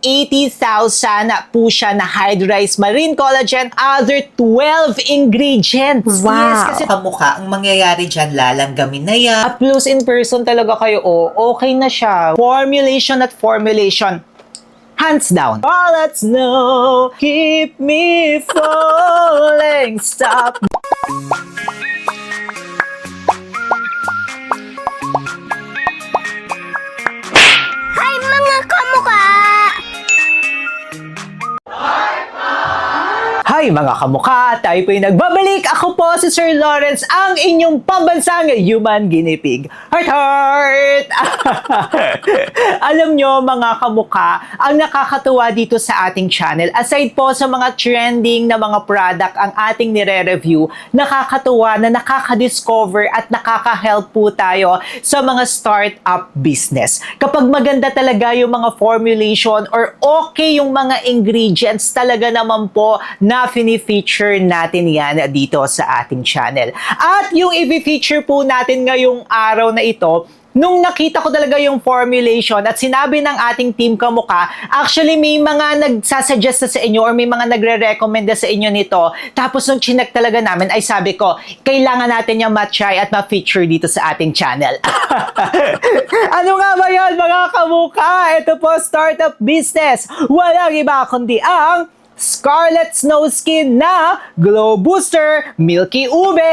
80,000 po siya na hydrolyzed marine collagen, other 12 ingredients. Wow. Yes, kasi Kamukha, ang mangyayari dyan, lalanggamin na yan. up close in person talaga kayo, okay na siya. Formulation at formulation, hands down. All let's know, keep me falling, stop. Hi mga kamukha! Hi mga kamukha! Tayo po yung nagbabalik. Ako po si Sir Lawrence, ang inyong pambansang human guinea pig. Heart, heart! Alam nyo mga kamukha, ang nakakatuwa dito sa ating channel, aside po sa mga trending na mga product ang ating nire-review, nakakatuwa na nakaka-discover at nakaka-help po tayo sa mga startup business. Kapag maganda talaga yung mga formulation or okay yung mga ingredients, talaga naman po na fini-feature natin yan dito sa ating channel. At yung i-feature po natin ngayong araw na ito, nung nakita ko talaga yung formulation at sinabi ng ating team kamukha, actually may mga nagsasuggest na sa inyo or may mga nagre-recommend na sa inyo nito. Tapos nung chinek talaga namin, ay sabi ko, kailangan natin yung ma-try at ma-feature dito sa ating channel. Ano nga ba yan mga kamukha? Ito po, startup business. Walang iba kundi ang Scarlet Snow Skin na Glow Booster Milky Ube!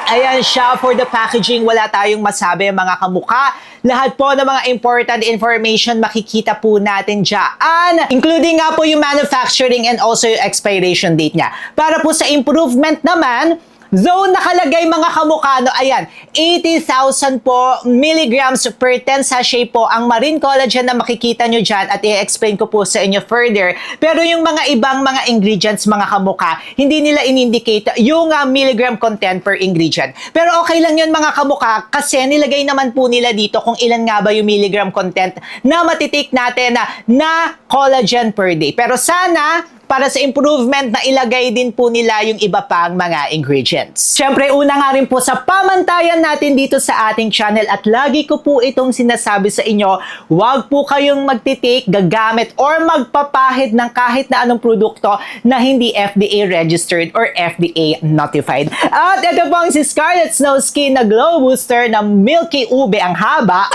Ayan siya for the packaging. Wala tayong masabi mga kamukha. Lahat po ng mga important information makikita po natin dyan. Including nga po yung manufacturing and also yung expiration date niya. Para po sa improvement naman, zone nakalagay mga kamukha, no? Ayan, 80,000 po milligrams per 10 sachet po ang marine collagen na makikita nyo dyan at i-explain ko po sa inyo further. Pero yung mga ibang mga ingredients mga kamukha, hindi nila in-indicate yung milligram content per ingredient. Pero okay lang yun mga kamukha kasi nilagay naman po nila dito kung ilan nga ba yung milligram content na matitake natin na collagen per day. Pero sana, para sa improvement na ilagay din po nila yung iba pang mga ingredients. Siyempre, una nga rin po sa pamantayan natin dito sa ating channel at lagi ko po itong sinasabi sa inyo, huwag po kayong magtitake, gagamit, or magpapahid ng kahit na anong produkto na hindi FDA registered or FDA notified. At ito po ang si Scarlet Snow Skin na Glow Booster na Milky Ube ang haba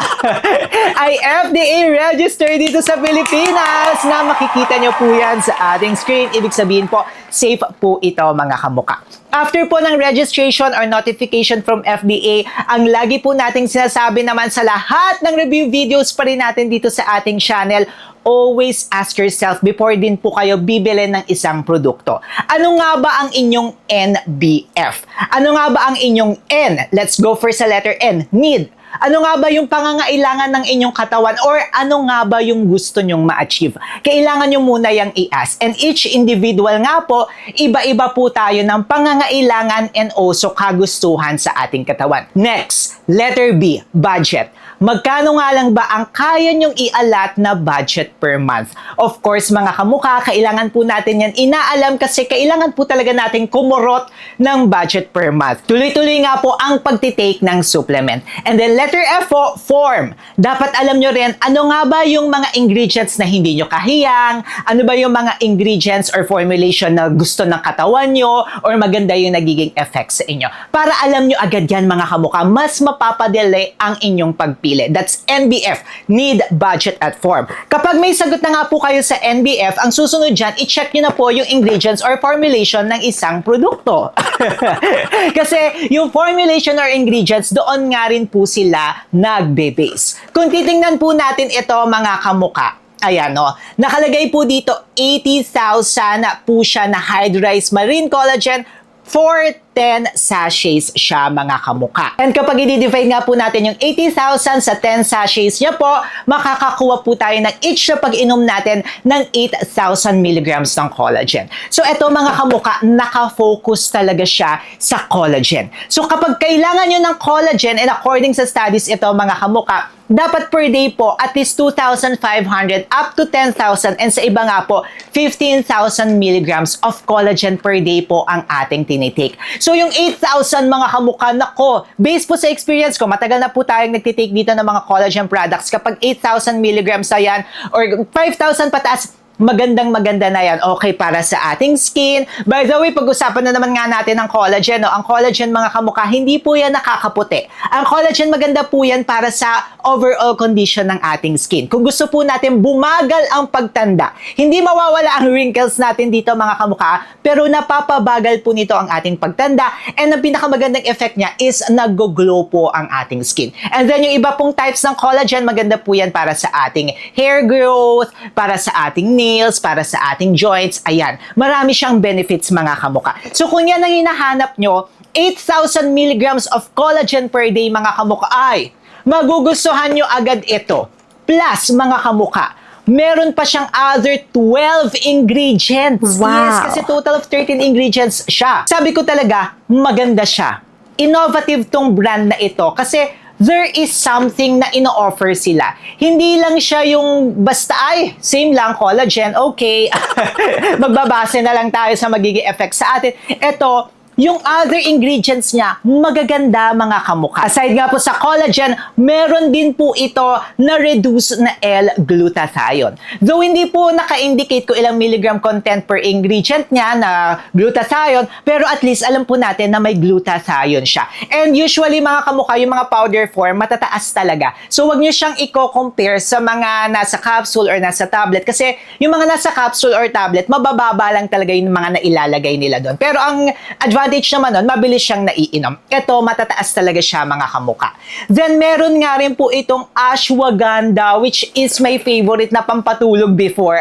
ay FDA registered dito sa Pilipinas na makikita nyo po yan sa ating screen. Ibig sabihin po, safe po ito mga kamukha. After po ng registration or notification from FDA, ang lagi po nating sinasabi naman sa lahat ng review videos pa rin natin dito sa ating channel, always ask yourself before din po kayo bibili ng isang produkto. Ano nga ba ang inyong NBF? Ano nga ba ang inyong N? Let's go for sa letter N. Need. Ano nga ba yung pangangailangan ng inyong katawan or ano nga ba yung gusto nyong ma-achieve? Kailangan nyo muna yung i-ask. And each individual nga po, iba-iba po tayo ng pangangailangan and also kagustuhan sa ating katawan. Next, letter B, budget. Magkano nga lang ba ang kaya nyong i-allot na budget per month? Of course, mga kamukha, kailangan po natin yan inaalam kasi kailangan po talaga natin kumurot ng budget per month. Tuloy-tuloy nga po ang pagtitake ng supplement. And then letter F po, form. Dapat alam nyo rin, ano nga ba yung mga ingredients na hindi nyo kahiyang? Ano ba yung mga ingredients or formulation na gusto ng katawan nyo or maganda yung nagiging effect sa inyo? Para alam nyo agad yan mga kamukha, mas mapapadali ang inyong pagpili. That's NBF, need, budget, at form. Kapag may sagot na nga po kayo sa NBF, ang susunod dyan, i-check nyo na po yung ingredients or formulation ng isang produkto. Kasi yung formulation or ingredients, doon nga rin po sila nagbe-base. Kung titingnan po natin ito mga kamukha, ayan o, nakalagay po dito 80,000 po siya na hydrolyzed marine collagen for 10 sachets siya mga kamukha. And kapag i-divide nga po natin yung 80,000 sa 10 sachets niya po, makakakuha po tayo ng each na pag-inom natin ng 8,000 milligrams ng collagen. So eto mga kamukha, nakafocus talaga siya sa collagen. So kapag kailangan nyo ng collagen, and according sa studies ito mga kamukha, dapat per day po at least 2,500 up to 10,000 and sa iba nga po 15,000 milligrams of collagen per day po ang ating tinitake. So yung 8,000 mga kamukha, nako, based po sa experience ko, matagal na po tayong nagtitake dito ng mga collagen products. Kapag 8,000 milligrams na yan or 5,000 pataas, maganda na yan. Okay para sa ating skin. By the way, pag-usapan na naman nga natin ang collagen. No? Ang collagen mga kamukha, hindi po yan nakakaputi. Ang collagen maganda po yan para sa overall condition ng ating skin. Kung gusto po natin bumagal ang pagtanda, hindi mawawala ang wrinkles natin dito mga kamukha, pero napapabagal po nito ang ating pagtanda. And ang pinakamagandang effect niya is nag-glow po ang ating skin. And then yung iba pong types ng collagen, maganda po yan para sa ating hair growth, para sa ating nails, para sa ating joints. Ayan, marami siyang benefits mga kamukha. So kung yan ang hinahanap nyo, 8,000 milligrams of collagen per day mga kamukha, ay magugustuhan nyo agad ito. Plus mga kamukha, meron pa siyang other 12 ingredients. Wow. Yes, kasi total of 13 ingredients siya. Sabi ko talaga, maganda siya. Innovative tong brand na ito kasi there is something na ino-offer sila. Hindi lang siya yung basta, ay, same lang, collagen, okay. Magbabase na lang tayo sa magiging effect sa atin. Ito, yung other ingredients niya, magaganda mga kamukha. Aside nga po sa collagen, meron din po ito na reduced na L-glutathione. Though hindi po naka-indicate ko ilang milligram content per ingredient niya na glutathione, pero at least alam po natin na may glutathione siya. And usually mga kamukha, yung mga powder form, matataas talaga. So wag niyo siyang i-compare sa mga nasa capsule or nasa tablet kasi yung mga nasa capsule or tablet, mabababa lang talaga yung mga nailalagay nila doon. Pero ang advantage naman nun, mabilis siyang naiinom. Ito, matataas talaga siya mga kamukha. Then, meron nga rin po itong ashwagandha, which is my favorite na pampatulog before.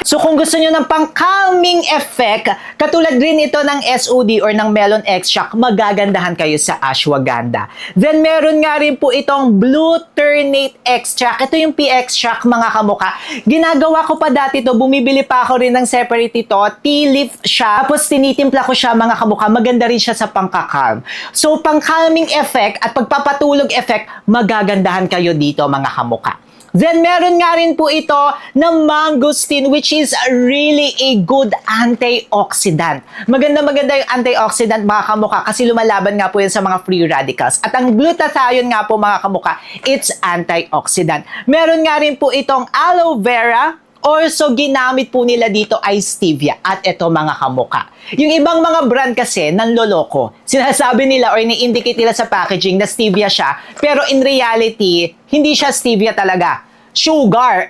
So, kung gusto nyo ng pang-calming effect, katulad rin ito ng SOD or ng melon extract, magagandahan kayo sa ashwagandha. Then, meron nga rin po itong blue ternate extract. Ito yung P-extract mga kamukha. Ginagawa ko pa dati to, bumibili pa ako rin ng separate ito, tea leaf siya, tapos tinitimpla ko siya mga kamukha, maganda rin siya sa pangkakalm. So, pang-calming effect at pagpapatulog effect, magagandahan kayo dito mga kamukha. Then, meron nga rin po ito na mangosteen, which is really a good antioxidant. Maganda yung antioxidant mga kamukha kasi lumalaban nga po yan sa mga free radicals. At ang glutathione nga po mga kamukha, it's antioxidant. Meron nga rin po itong aloe vera, also, ginamit po nila dito ay stevia. At ito mga kamukha. Yung ibang mga brand kasi, nanloloko. Sinasabi nila or ini-indicate nila sa packaging na stevia siya. Pero in reality, hindi siya stevia talaga. Sugar.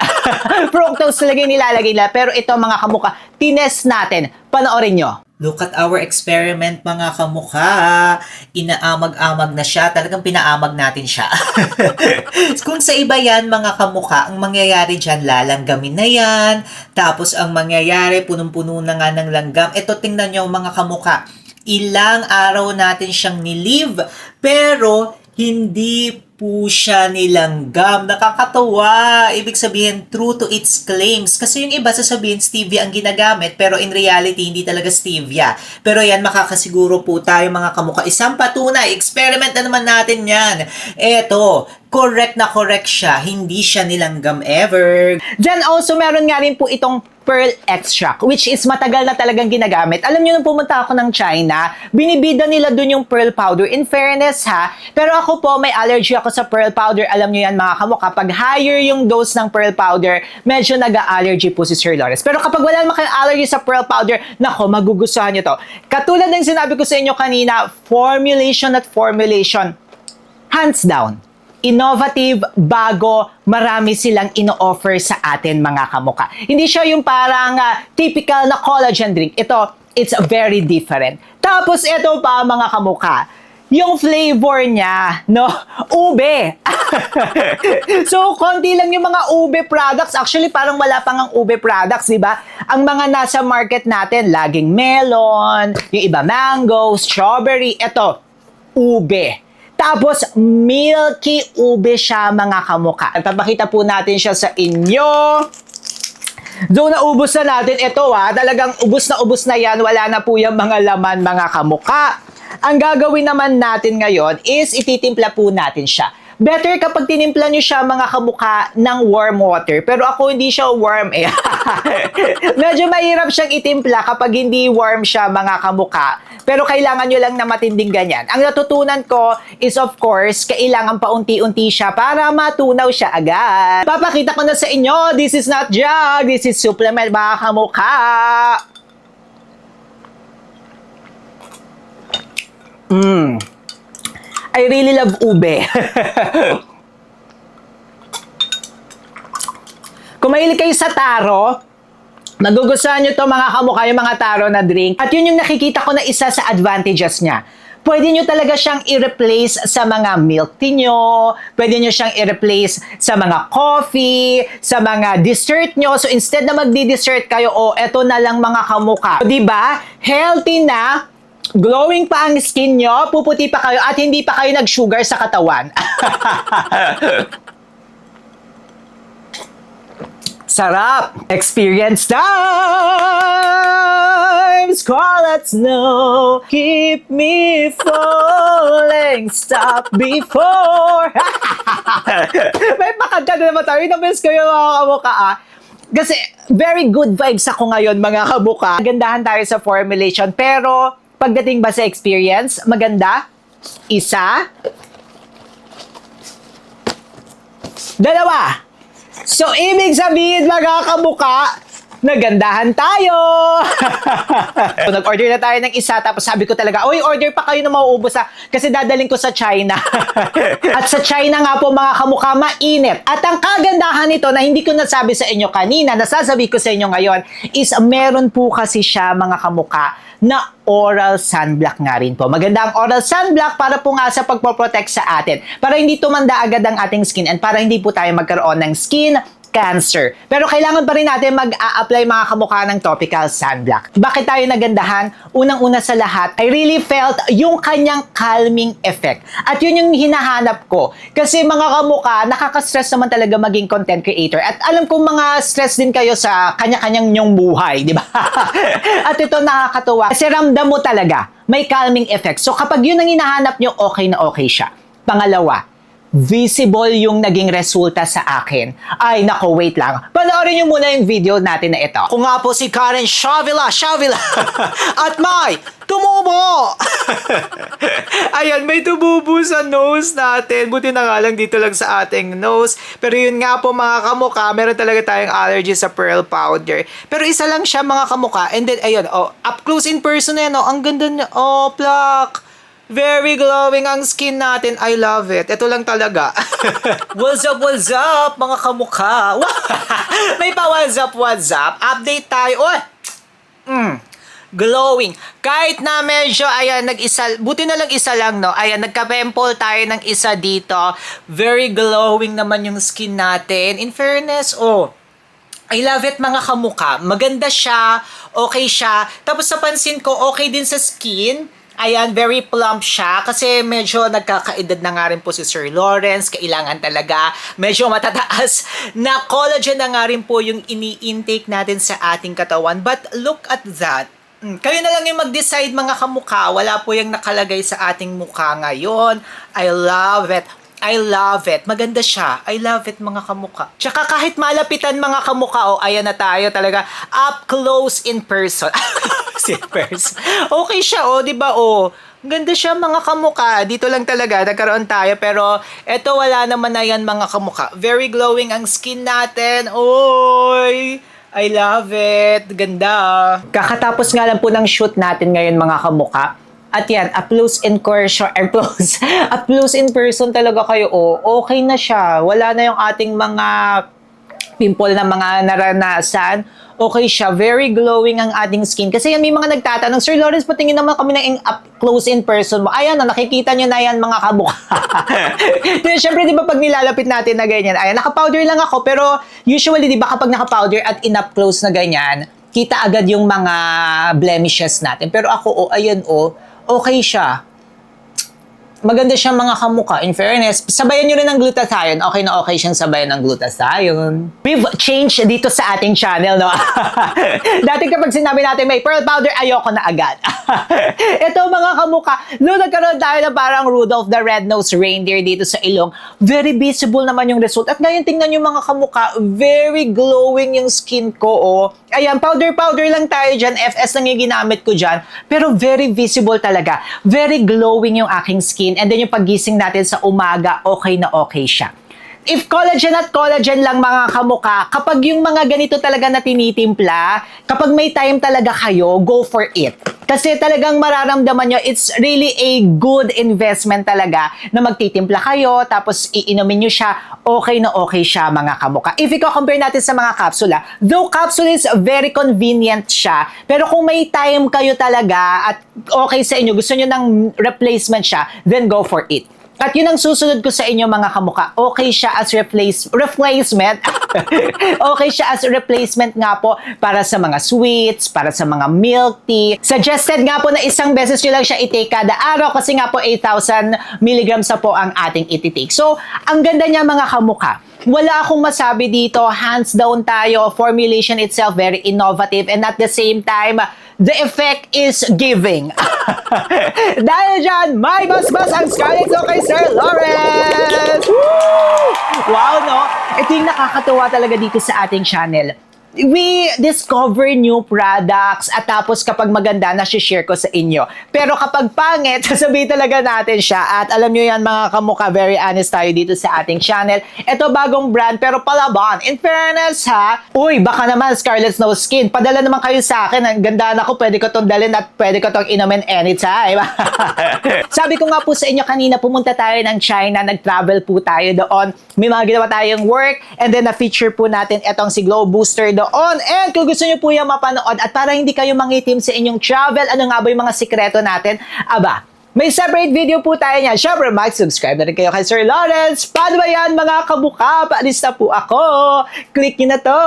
Fructose talaga yung nilalagay nila. Pero ito mga kamukha, tinest natin. Panoorin nyo. Look at our experiment mga kamukha. Inaamag-amag na siya. Talagang pinaamag natin siya. Kung sa iba yan mga kamukha, ang mangyayari dyan, lalanggamin na yan. Tapos ang mangyayari, punong-puno na nga ng langgam. Ito tingnan nyo mga kamukha. Ilang araw natin siyang nilive. Pero hindi po siya nilanggam. Nakakatawa. Ibig sabihin, true to its claims. Kasi yung iba sasabihin, stevia ang ginagamit, pero in reality, hindi talaga stevia. Pero yan, makakasiguro po tayo mga kamukha. Isang patunay, experiment na naman natin yan. Eto, correct siya. Hindi siya nilanggam ever. Then also, meron nga rin po itong pearl extract, which is matagal na talagang ginagamit. Alam nyo, nung pumunta ako ng China, binibida nila dun yung pearl powder. In fairness ha, pero ako po, may allergy ako sa pearl powder. Alam nyo yan mga kamukha, kapag higher yung dose ng pearl powder, medyo nag-allergy po si Sir Lawrence. Pero kapag wala naman kayong allergy sa pearl powder, nako, magugustuhan nyo to. Katulad ng sinabi ko sa inyo kanina, formulation at formulation, hands down, innovative, bago, marami silang ino-offer sa atin mga kamukha. Hindi siya yung parang typical na collagen drink. Ito, it's very different. Tapos ito pa mga kamukha, yung flavor niya, no? Ube. So, konti lang yung mga ube products. Actually, parang wala pang ang ube products, di ba? Ang mga nasa market natin, laging melon, yung iba mango, strawberry, ito, ube. Tapos, milky ube siya mga kamukha. Papakita po natin siya sa inyo. Doon na ubos na natin. Ito talagang ubos na yan. Wala na po yung mga laman mga kamukha. Ang gagawin naman natin ngayon is ititimpla po natin siya. better kapag tinimpla nyo siya mga kamukha ng warm water. Pero ako hindi siya warm eh. Medyo mahirap siyang itimpla kapag hindi warm siya mga kamukha. Pero kailangan nyo lang na matinding ganyan. Ang natutunan ko is of course, kailangan paunti-unti siya para matunaw siya agad. Papakita ko na sa inyo, this is not jug, this is supplement mga kamukha. I really love ube. Kung mahilig kayo sa taro, magugustuhan nyo to mga kamukha yung mga taro na drink. At yun yung nakikita ko na isa sa advantages niya. Pwede nyo talaga siyang i-replace sa mga milk tea nyo, pwede nyo siyang i-replace sa mga coffee, sa mga dessert nyo. So instead na magdi-dessert kayo, eto na lang mga kamukha. So, diba? Healthy na, glowing pa ang skin nyo, puputi pa kayo, at hindi pa kayo nag-sugar sa katawan. Sarap! Experience time! Scarlet snow, keep me falling, stop before. May pakanta na naman tayo. Namiss ko yung mga kamukha Kasi very good vibes ako ngayon mga kamukha. Gandahan tayo sa formulation, pero pagdating ba sa experience, maganda? Isa. Dalawa. So, ibig sabihin mga kamukha, nagandahan tayo! So, nag-order na tayo ng isa, tapos sabi ko talaga, order pa kayo na mauubos kasi dadaling ko sa China. At sa China nga po mga kamukha, mainit. At ang kagandahan nito na hindi ko nasabi sa inyo kanina, nasasabi ko sa inyo ngayon, is meron po kasi siya mga kamukha na oral sunblock nga rin po. Maganda ang oral sunblock para po nga sa pagpoprotect sa atin. Para hindi tumanda agad ang ating skin and para hindi po tayo magkaroon ng skin cancer. Pero kailangan pa rin natin mag-a-apply mga kamukha ng topical sunblock. Bakit tayo nagandahan? Unang-una sa lahat, I really felt yung kanyang calming effect. At yun yung hinahanap ko. Kasi mga kamukha, nakaka-stress naman talaga maging content creator. At alam kong mga stress din kayo sa kanya-kanyang nyong buhay, di ba? At ito nakakatuwa. Kasi ramdam mo talaga, may calming effect. So kapag yun ang hinahanap nyo, okay na okay siya. Pangalawa, visible yung naging resulta sa akin. Ay, nako, wait lang. Panoorin nyo muna yung video natin na ito. Kung nga po si Karen Shavila. At may tumubo! Ayan, may tumubo sa nose natin. Buti na nga lang dito lang sa ating nose. Pero yun nga po mga kamukha, meron talaga tayong allergy sa pearl powder. Pero isa lang siya mga kamukha. And then, ayun, up close in person na yan. Ang ganda niya. Plak! Very glowing ang skin natin. I love it. Ito lang talaga. What's up mga kamukha? May pa what's up. Update tayo. Glowing. Kahit na medyo, ayan, buti na lang isa lang, no? Ayan, nagka-pimple tayo ng isa dito. Very glowing naman yung skin natin. In fairness, I love it mga kamukha. Maganda siya. Okay siya. Tapos napansin ko, okay din sa skin. Ayan, very plump siya kasi medyo nagkakaedad na nga rin po si Sir Lawrence. Kailangan talaga medyo matataas na collagen na nga rin po yung ini-intake natin sa ating katawan. But look at that. Kayo na lang yung mag-decide mga kamukha. Wala po yung nakalagay sa ating mukha ngayon. I love it. Maganda siya. I love it mga kamukha. Tsaka kahit malapitan mga kamukha, ayan na tayo talaga. Up close in person. Okay siya, di ba, Ganda siya mga kamukha. Dito lang talaga, nagkaroon tayo. Pero, eto wala naman na yan mga kamukha. Very glowing ang skin natin. Oy! I love it. Ganda. Kakatapos nga lang po ng shoot natin ngayon mga kamukha. At yan, up close in person talaga kayo, okay na siya. Wala na yung ating mga pimple na mga naranasan. Okay siya, very glowing ang ating skin. Kasi yan, may mga nagtatanong, Sir Lawrence, patingin naman kami ng up close in person mo. Ayan, nakikita nyo na yan mga kamukha. Siyempre, di ba pag nilalapit natin na ganyan, ayan, naka-powder lang ako, pero usually, di ba kapag naka-powder at in-up close na ganyan, kita agad yung mga blemishes natin. Pero ako, ayan, okay siya. maganda siyang mga kamuka. In fairness, sabayan nyo rin ng glutathione. Okay na okay siyang sabayan ng glutathione. We've changed dito sa ating channel, no? Dati kapag sinabi natin may pearl powder, ayoko na agad. Ito mga kamuka, nung nagkaroon tayo na parang Rudolph the Red-Nosed Reindeer dito sa ilong, very visible naman yung result. At ngayon, tingnan yung mga kamuka, very glowing yung skin ko, oh. Ayan, powder lang tayo dyan. FS lang yung ginamit ko dyan. Pero very visible talaga. Very glowing yung aking skin. And then yung paggising natin sa umaga, okay na okay siya. If collagen at collagen lang mga kamuka, kapag yung mga ganito talaga na tinitimpla, kapag may time talaga kayo, go for it. Kasi talagang mararamdaman nyo, it's really a good investment talaga na magtitimpla kayo, tapos iinumin nyo siya, okay na okay siya mga kamuka. If i-compare natin sa mga kapsula, though capsule is very convenient siya, pero kung may time kayo talaga at okay sa inyo, gusto nyo ng replacement siya, then go for it. At yun ang susunod ko sa inyo mga kamuka. Okay siya as replacement. Okay siya as replacement nga po para sa mga sweets, para sa mga milk tea. Suggested nga po na isang beses nyo lang siya i-take kada araw kasi nga po 8,000 milligrams na po ang ating iti-take. So, ang ganda niya mga kamuka. Wala akong masabi dito. Hands down tayo. Formulation itself very innovative and at the same time, the effect is giving. Dahil dyan, may basbas ang Scarlett So kay Sir Lawrence! Woo! Wow, no? Ito yung nakakatuwa talaga dito sa ating channel. We discover new products at tapos kapag maganda, na-share ko sa inyo. Pero kapag pangit, sasabihin talaga natin siya. At alam nyo yan mga kamuka, very honest tayo dito sa ating channel. Ito bagong brand pero palaban. In fairness ha, uy, baka naman Scarlett No Skin. Padala naman kayo sa akin. Ang ganda na ko, pwede ko tong dalhin at pwede ko tong inumin anytime. Sabi ko nga po sa inyo kanina, pumunta tayo ng China, nag-travel po tayo doon. May mga ginawa tayong work and then na-feature po natin etong si Glow Booster doon. And kung gusto nyo po yung mapanood at para hindi kayo mangitim sa inyong travel, ano nga ba yung mga sikreto natin? Aba, may separate video po tayo niyan. Syempre, mag-subscribe na rin kayo kay Sir Lawrence. Paano ba yan mga kabuka? Paalis na po ako. Click nyo na to.